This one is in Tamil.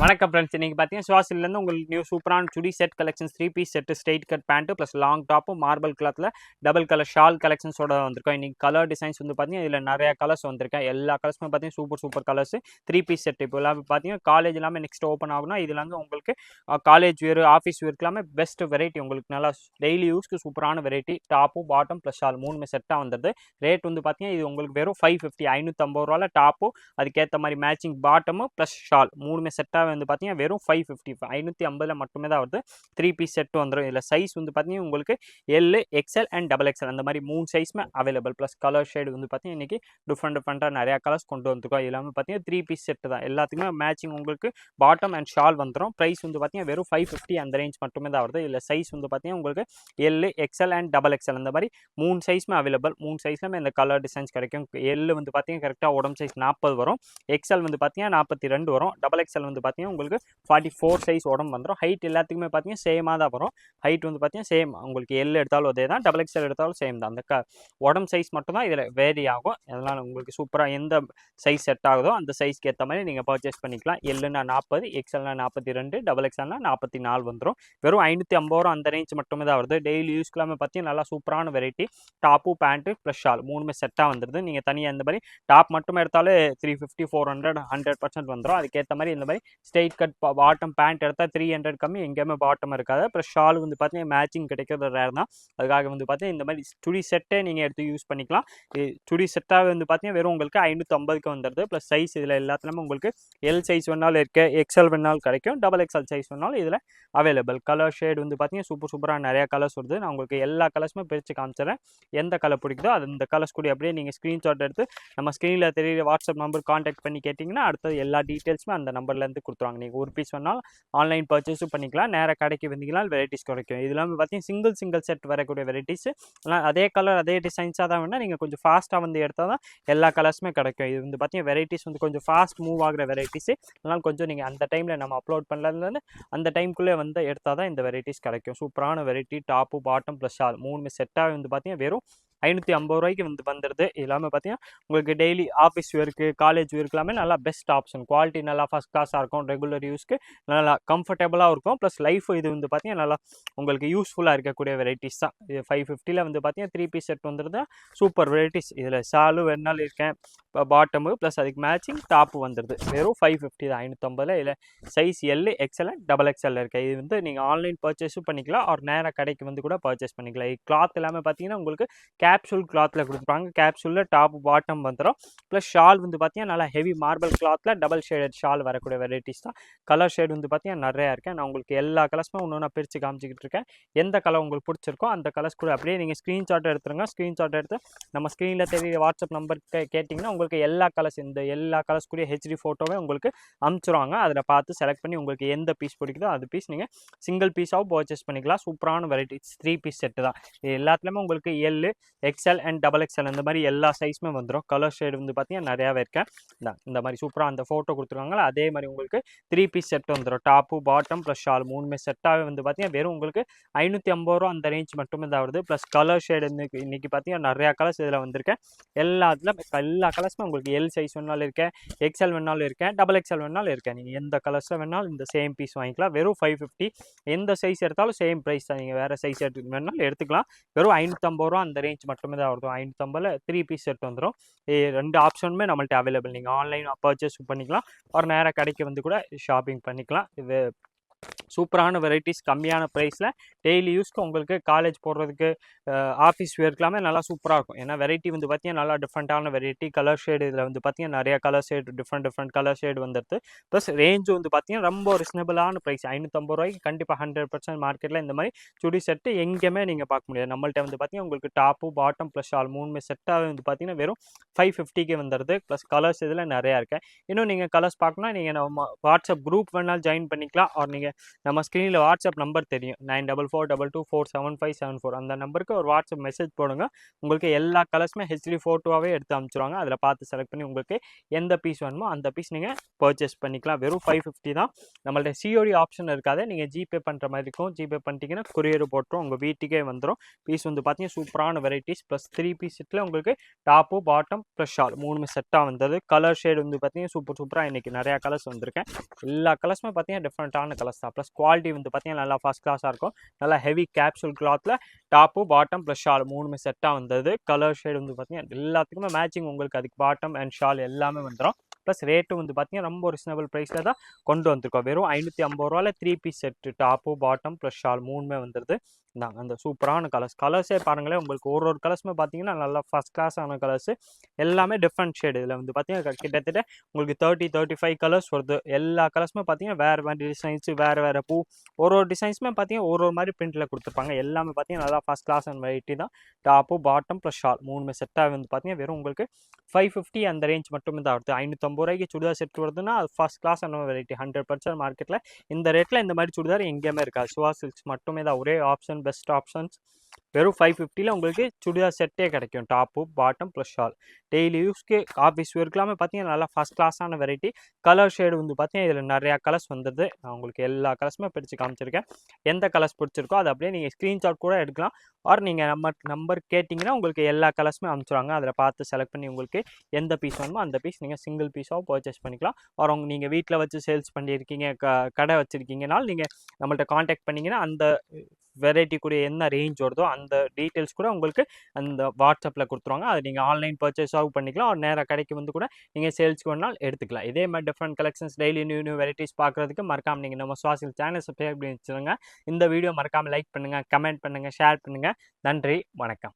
வணக்கம் ஃப்ரெண்ட்ஸ். இன்னைக்கு பார்த்தீங்கன்னா சுவாசிலேருந்து உங்களுக்கு நியூ சூப்பரான chudi set collections 3 piece set straight cut pant plus long top marble கிளாத்தில் டபுள் கலர் ஷால் கலெக்ஷன்ஸோட வந்திருக்கோம். இன்னைக்கு கலர் டிசைன்ஸ் வந்து பார்த்தீங்கன்னா இதில் நிறையா கலர்ஸ் வந்திருக்கேன். எல்லா கலர்ஸுமே பார்த்தீங்கன்னா சூப்பர் கலர்ஸ் 3 பீஸ் செட். இப்போ எல்லாமே பார்த்தீங்கன்னா காலேஜ் எல்லாமே நெக்ஸ்ட் ஓப்பன் ஆகுனா இதில் வந்து உங்களுக்கு காலேஜ் வேர் ஆஃபீஸ் வேர்க்கு எல்லாமே பெஸ்ட் வெரைட்டி. உங்களுக்கு நல்லா டெய்லி யூஸ்க்கு சூப்பரான variety. Top bottom plus shawl மூணுமே செட்டாக வந்துடுது. ரேட் வந்து பார்த்தீங்கன்னா இது உங்களுக்கு வெறும் 550 550 டாப்பு, அதுக்கேற்ற மாதிரி மேட்சிங் பாட்டமும் ப்ளஸ் ஷால் மூணுமே செட்டாக வந்து பார்த்தீங்கன்னா வெறும் 550 550 மட்டுமே தான் வருது. 3 பீஸ் செட் வந்துடும். இதில் சைஸ் வந்து பார்த்தீங்கன்னா உங்களுக்கு L XL and double XL அந்த மாதிரி 3 சைஸுமே அவைலபிள். ப்ளஸ் கலர் ஷேடு வந்து பார்த்தீங்கன்னா இன்றைக்கி டிஃப்ரெண்ட்டாக நிறையா கலர்ஸ் கொண்டு வந்துருக்கோம். எல்லாமே பார்த்தீங்கன்னா 3 பீஸ் செட்டு தான். எல்லாத்துக்குமே மேட்சிங் உங்களுக்கு பாட்டம் அண்ட் ஷால் வந்துடும். ப்ரைஸ் வந்து பார்த்தீங்கன்னா வெறும் 550 அந்த ரேஞ்ச் மட்டுமே தான் வருது. இதில் சைஸ் வந்து பார்த்தீங்கன்னா உங்களுக்கு L XL and double XL அந்த மாதிரி 3 சைஸுமே அவைலபிள். 3 சைஸ்லுமே இந்த கலர் டிசைன்ஸ் கிடைக்கும். எல் வந்து பார்த்தீங்கன்னா கரெக்டாக உடம்பு சைஸ் 40 வரும். எக்ஸ்எல் வந்து பார்த்தீங்கன்னா 42 வரும். டபுள் எக்ஸ்எல் வந்து பார்த்தீங்கன்னா உங்களுக்கு 44 சைஸ் உடம்பு வந்துடும். ஹைட் எல்லாத்துக்குமே பார்த்தீங்கன்னா சேமாக தான் வரும். ஹைட் வந்து பார்த்தீங்கன்னா சேம். உங்களுக்கு எல் எடுத்தாலும் அதே தான், டபுள் எக்ஸ்எல் எடுத்தாலும் சேம் தான். அந்த உடம்பு சைஸ் மட்டும் தான் இதில் வேரி ஆகும். அதனால் உங்களுக்கு சூப்பராக எந்த சைஸ் செட் ஆகுதோ அந்த சைஸ்க்கு ஏற்ற மாதிரி நீங்கள் பர்ச்சேஸ் பண்ணிக்கலாம். எல்லுனா 40, எக்ஸ்எல்னா 42, டபுள் எக்ஸ்எல்னா 44 வந்துடும். வெறும் 550 அந்த ரேஞ்ச் மட்டுமே தான் வருது. டெய்லி யூஸ்க்கெல்லாமே பார்த்தீங்கன்னா நல்லா சூப்பரான variety. Top pant plus shawl மூணுமே செட்டாக வந்துடுது. நீங்கள் தனியாக இந்த மாதிரி டாப் மட்டுமே எடுத்தாலே 350 400 100% வந்துடும். அதுக்கேற்ற மாதிரி இந்த மாதிரி ஸ்ட்ரெயிட் கட் பாட்டம் பேண்ட் எடுத்தால் 300 கம்மி எங்கேயுமே பாட்டம் இருக்காது. அப்புறம் ஷால் வந்து பார்த்தீங்கன்னா மேட்சிங் கிடைக்கிறது ரேர் தான். அதுக்காக வந்து பார்த்தீங்கன்னா இந்த மாதிரி சுடி செட்டே நீங்கள் எடுத்து யூஸ் பண்ணிக்கலாம். சுடி செட்டாக வந்து பார்த்தீங்கன்னா வெறும் உங்களுக்கு 550க்கு வந்துடுது. ப்ளஸ் சைஸ் இதில் எல்லாத்துலேயுமே உங்களுக்கு எல் சைஸ் வேணாலும் இருக்குது, எக்ஸ்எல் வேணாலும் கிடைக்கும், டபுள் எக்ஸ்எல் சைஸ் வேணாலும் இதில் அவைலபிள். கலர் ஷேடு வந்து பார்த்தீங்கன்னா சூப்பராக நிறையா கலர்ஸ் வருது. நான் உங்களுக்கு எல்லா கலர்ஸுமே பிரித்து காமிச்சிடறேன். எந்த கலர் பிடிக்குதோ அது இந்த கலர்ஸ் கூட அப்படியே நீங்கள் ஸ்க்ரீன்ஷாட் எடுத்து நம்ம ஸ்க்ரீனில் தெரியுற வாட்ஸ்அப் நம்பர் கான்டாக்ட் பண்ணி கேட்டிங்கன்னா அடுத்தது எல்லா டீட்டெயில்ஸுமே அந்த நம்பர்லேருந்து கொடுத்துருவாங்க. நீங்கள் ஒரு பீஸ் வேணாலும் ஆன்லைன் பர்ச்சேஸும் பண்ணிக்கலாம். நேராக கடைக்கு வந்தீங்கன்னா வெரைட்டிஸ் கிடைக்கும். இது இல்லாமல் பார்த்தீங்கன்னா சிங்கிள் செட் வரக்கூடிய வெரைட்டிஸ். ஆனால் அதே கலர் அதே டிசைன்ஸாக தான் வேணால் நீங்கள் கொஞ்சம் ஃபாஸ்ட்டாக வந்து எடுத்தால் தான் எல்லா கலர்ஸுமே கிடைக்கும். இது வந்து பார்த்தீங்கன்னா வெரைட்டிஸ் வந்து கொஞ்சம் ஃபாஸ்ட் மூவ் ஆகிற வெரைட்டிஸு. அதனால் கொஞ்சம் நீங்கள் அந்த டைமில் நம்ம அப்லோட் பண்ணலன்னு அந்த டைமுக்குள்ளே வந்து எடுத்தால் தான் இந்த வெரைட்டிஸ் கிடைக்கும். சூப்பரான variety. Top bottom plus shawl மூணுமே செட்டாக வந்து பார்த்தீங்கன்னா வெறும் 550 வந்து வந்துடுது. எல்லாமே பார்த்தீங்கன்னா உங்களுக்கு டெய்லி ஆஃபீஸ் வேர்க்கு காலேஜ் வேர்க்கு எல்லாமே நல்லா பெஸ்ட் ஆப்ஷன். குவாலிட்டி நல்லா ஃபஸ்ட் கிளாஸாக இருக்கும். ரெகுலர் யூஸ்க்கு நல்லா கம்ஃபர்டபுளாக இருக்கும். ப்ளஸ் லைஃப் இது வந்து பார்த்தீங்கன்னா நல்லா உங்களுக்கு யூஸ்ஃபுல்லாக இருக்கக்கூடிய வெரைட்டிஸ் தான். இது 550 வந்து பார்த்தீங்கன்னா 3 பீஸ் செட் வந்துடுது. Super varieties. இதில் ஷாலும் வேணாலும் இருக்கேன், பாட்டமு ப்ளஸ் அதுக்கு மேட்சிங் டாப்பு வந்துடுது. வெறும் 550 தான். 550 இல்லை size L XL double XL இருக்குது. இது வந்து நீங்கள் ஆன்லைன் பர்ச்சேஸும் பண்ணிக்கலாம். ஒரு நேராக கடைக்கு வந்து கூட பர்ச்சேஸ் பண்ணிக்கலாம். கிளாத் எல்லாமே பார்த்தீங்கன்னா உங்களுக்கு கேப்சூல் கிளாத்தில் கொடுத்துருப்பாங்க. கேப்சூலில் டாப் பாட்டம் வந்துடும். ப்ளஸ் ஷால் வந்து பார்த்தீங்கன்னா நல்லா ஹெவி மார்பிள் கிளாத்தில் டபுள் ஷேடட் ஷால் வரக்கூடிய வெரைட்டிஸ் தான். கலர் ஷேடு வந்து பார்த்தீங்கன்னா நிறையா இருக்கேன். நான் உங்களுக்கு எல்லா கலர்ஸுமே ஒன்று பிரித்து காமிச்சிக்கிட்டு இருக்கேன். எந்த கலர் உங்களுக்கு பிடிச்சிருக்கோ அந்த கலர்ஸ் கூட அப்படியே நீங்கள் ஸ்க்ரீன்ஷாட் எடுத்துருங்க. ஸ்க்ரீன்ஷாட் எடுத்து நம்ம ஸ்க்ரீனில் தெரிய வாட்ஸ்அப் நம்பருக்கு கேட்டிங்கன்னா உங்களுக்கு எல்லா கலர்ஸ் கூட ஹெச்டி ஃபோட்டோவே உங்களுக்கு அனுப்பிச்சிருவாங்க. அதில் பார்த்து செலக்ட் பண்ணி உங்களுக்கு எந்த பீஸ் பிடிக்குதோ அது பீஸ் நீங்கள் சிங்கிள் பீஸாகவும் பர்ச்சேஸ் பண்ணிக்கலாம். சூப்பரான வெரைட்டிஸ் 3 பீஸ் செட்டு தான். இது எல்லாத்துலேயுமே உங்களுக்கு L XL and double XL இந்த மாதிரி எல்லா சைஸுமே வந்துடும். கலர் ஷேடு வந்து பார்த்தீங்கன்னா நிறையாவே இருக்கேன். இந்த மாதிரி சூப்பராக அந்த ஃபோட்டோ கொடுத்துருக்காங்களா அதே மாதிரி உங்களுக்கு 3 பீஸ் செட் வந்துடும். டாப்பு பாட்டம் ப்ளஸ் ஷால் மூணுமே செட்டாகவே வந்து பார்த்தீங்கன்னா வெறும் உங்களுக்கு 550 அந்த ரேஞ்ச் மட்டுமே தான் வருது. ப்ளஸ் கலர் ஷேடு இன்னைக்கு பார்த்தீங்கன்னா நிறையா கலர்ஸ் இதில் வந்திருக்கேன். எல்லா கலர்ஸுமே உங்களுக்கு எல் சைஸ் வேணாலும் இருக்கேன், எக்ஸ்எல் வேணாலும் இருக்கேன், டபுள் எக்ஸ்எல் வேணாலும் இருக்கேன். நீங்கள் எந்த கலர்ஸில் வேணாலும் இந்த சேம் பீஸ் வாங்கிக்கலாம். வெறும் 550. எந்த சைஸ் எடுத்தாலும் சேம் ப்ரைஸ் தான். நீங்கள் வேறு சைஸ் வேணாலும் எடுத்துக்கலாம். வெறும் 550 அந்த ரேஞ்ச் மட்டுமே தான் வருது. 550 3 பீஸ் செட் வந்துடும். 2 ஆப்ஷனுமே நம்மள்ட்ட அவைலபிள். நீங்கள் ஆன்லைன் பர்ச்சேஸ் பண்ணிக்கலாம். ஒரு நேராக கடைக்கு வந்து கூட ஷாப்பிங் பண்ணிக்கலாம். இது சூப்பரான வெரைட்டிஸ் கம்மியான ப்ரைஸில் டெய்லி யூஸ்க்கு உங்களுக்கு காலேஜ் போடுறதுக்கு ஆஃபீஸ் வேர்க்கெல்லாமே நல்லா சூப்பராக இருக்கும். ஏன்னா வெரைட்டி வந்து பார்த்தீங்கன்னா நல்லா டிஃப்ரெண்ட்டான வெரைட்டி. கலர் ஷேடு இதில் வந்து பார்த்தீங்கன்னா நிறையா colour shade different colour shade வந்துடுது. ப்ளஸ் ரேஞ்சு வந்து பார்த்தீங்கன்னா ரொம்ப ரீசனபிளான ப்ரைஸ். 550 கண்டிப்பாக 100% மார்க்கெட்டில் இந்த மாதிரி சுடி செட்டு எங்கேயுமே நீங்கள் பார்க்க முடியாது. நம்மள்ட்ட வந்து பார்த்தீங்கன்னா உங்களுக்கு டாப்பு பாட்டம் ப்ளஸ் ஷால் மூணுமே செட்டாக வந்து பார்த்தீங்கன்னா வெறும் 550க்கு வந்துடுது. ப்ளஸ் கலர்ஸ் இதில் நிறையா இருக்கேன். இன்னும் நீங்கள் கலர்ஸ் பார்க்கணும்னா நீங்கள் நம்ம வாட்ஸ்அப் குரூப் வேணாலும் ஜாயின் பண்ணிக்கலாம். நீங்கள் நம்ம ஸ்க்ரீனில் வாட்ஸ்அப் நம்பர் தெரியும் 9442247574 அந்த நம்பருக்கு ஒரு வாட்ஸ்அப் மெசேஜ் போடுங்க. உங்களுக்கு எல்லா கலர்ஸுமே ஹெச்டி ஃபோட்டோவாகவே எடுத்து அனுப்பிச்சிடுவாங்க. அதில் பார்த்து செலக்ட் பண்ணி உங்களுக்கு எந்த பீஸ் வேணுமோ அந்த பீஸ் நீங்கள் பர்ச்சேஸ் பண்ணிக்கலாம். வெறும் 550 தான். நம்மள்ட்ட சிஓடி ஆப்ஷன் இருக்காது. நீங்கள் ஜிபே பண்ணுற மாதிரி இருக்கும். ஜிபே பண்ணிட்டீங்கன்னா கொரியர் போட்டுரும், உங்கள் வீட்டுக்கே வந்துடும். பீஸ் வந்து பார்த்தீங்கன்னா சூப்பரான வெரைட்டிஸ் ப்ளஸ் 3 பீஸ் செட்டில் உங்களுக்கு டாப்பு பாட்டம் ப்ளஸ் ஷால் 3மே செட்டாக வந்தது. கலர் ஷேடு வந்து பார்த்தீங்கன்னா சூப்பராக இன்றைக்கி நிறையா கலர்ஸ் வந்திருக்கேன். எல்லா கலர்ஸுமே பார்த்தீங்கன்னா டிஃப்ரெண்ட்டான கலர்ஸ் தான். ப்ளஸ் குவாலிட்டி வந்து பார்த்தீங்கன்னா நல்லா ஃபஸ்ட் கிளாஸாக இருக்கும். நல்லா ஹெவி கேப்சூல் கிளாத்தில் டாப்பு பாட்டம் ப்ளஸ் ஷால் 3மே செட்டாக வந்தது. கலர் ஷேடு வந்து பார்த்தீங்கன்னா எல்லாத்துக்குமே மேட்சிங் உங்களுக்கு அதுக்கு பாட்டம் அண்ட் ஷால் எல்லாமே வந்துடும். ப்ளஸ் ரேட்டு வந்து பார்த்தீங்கன்னா ரொம்ப ரீசனபிள் ப்ரைஸில் தான் கொண்டு வந்திருக்கோம். வெறும் 550 3 piece set top bottom plus shawl 3மே வந்துடுது. இந்தாங்க அந்த சூப்பரான கலர்ஸே பாருங்களேன். உங்களுக்கு ஒரு கலர்ஸுமே பார்த்தீங்கன்னா நல்லா ஃபஸ்ட் கிளாஸான கலர்ஸு, எல்லாமே டிஃப்ரெண்ட் ஷேடு. இதில் வந்து பார்த்தீங்கன்னா கிட்டத்தட்ட உங்களுக்கு 35 கலர்ஸ் வருது. எல்லா கலர்ஸுமே பார்த்தீங்கன்னா வேறு வேறு டிசைன்ஸு, வேறு பூ, ஒரு டிசைன்ஸுமே பார்த்தீங்கன்னா ஒரு மாதிரி பிரிண்டில் கொடுத்துருப்பாங்க. எல்லாமே பார்த்தீங்கன்னா நல்லா ஃபஸ்ட் கிளாஸ் அண்ட் வெரைட்டி தான். டாப்பு பாட்டம் ப்ளஸ் ஷால் 3மே செட்டாக வந்து பார்த்தீங்கன்னா வெறும் உங்களுக்கு 550 அந்த ரேஞ்ச் மட்டுமே தான் வருது. 550 சுடிதார் செட் வருதுன்னா அது ஃபஸ்ட் கிளாஸ் அண்ட் வெரைட்டி. 100% மார்க்கெட்டில் இந்த ரேட்டில் இந்த மாதிரி சுடிதார் எங்கேயுமே இருக்காது. சிவா சில்க்ஸ் மட்டுமே தான் ஒரே ஆப்ஷன், பெஸ்ட் ஆப்ஷன்ஸ். வெறும் 550 உங்களுக்கு சுடிதார் செட்டே கிடைக்கும். Top bottom plus shawl daily யூஸ்க்கு ஆஃபீஸ் ஒர்க்லாமே பார்த்தீங்கன்னா நல்லா ஃபஸ்ட் கிளாஸான வெரைட்டி. கலர் ஷேடு வந்து பார்த்தீங்கன்னா இதில் நிறையா கலர்ஸ் வந்தது. நான் உங்களுக்கு எல்லா கலர்ஸுமே பிரித்து காமிச்சிருக்கேன். எந்த கலர்ஸ் பிடிச்சிருக்கோ அதை அப்படியே நீங்கள் ஸ்க்ரீன்ஷாட் கூட எடுக்கலாம். ஆர் நீங்கள் நம்பர் கேட்டிங்கன்னா உங்களுக்கு எல்லா கலர்ஸுமே அனுப்பிச்சிடுவாங்க. அதில் பார்த்து செலக்ட் பண்ணி உங்களுக்கு எந்த பீஸ் வேணுமோ அந்த பீஸ் நீங்கள் சிங்கிள் பீஸாகவும் பர்ச்சேஸ் பண்ணிக்கலாம். ஆர் நீங்கள் வீட்டில் வச்சு சேல்ஸ் பண்ணியிருக்கீங்க, கடை வச்சுருக்கீங்கனாலும் நீங்கள் நம்மள்ட்ட காண்டாக்ட் பண்ணிங்கன்னா அந்த வெரைட்டி கூட என்ன ரேஞ்ச் வருதோ அந்த டீட்டெயில்ஸ் கூட உங்களுக்கு அந்த வாட்ஸ்அப்பில் கொடுத்துருவாங்க. அது நீங்கள் ஆன்லைன் பர்ச்சேஸாகவும் பண்ணிக்கலாம். ஒரு நேராக கடைக்கு வந்து கூட நீங்கள் சேல்ஸ்க்கு வேணாலும் எடுத்துக்கலாம். இதே மாதிரி different collections daily new varieties பார்க்குறதுக்கு மறக்காமல் நீங்கள் நம்ம சுவாசில் சேனல் சப்ஸ்கிரைப் பண்ணி வச்சுருங்க. இந்த வீடியோ மறக்காமல் லைக் பண்ணுங்கள், கமெண்ட் பண்ணுங்கள், ஷேர் பண்ணுங்கள். நன்றி, வணக்கம்.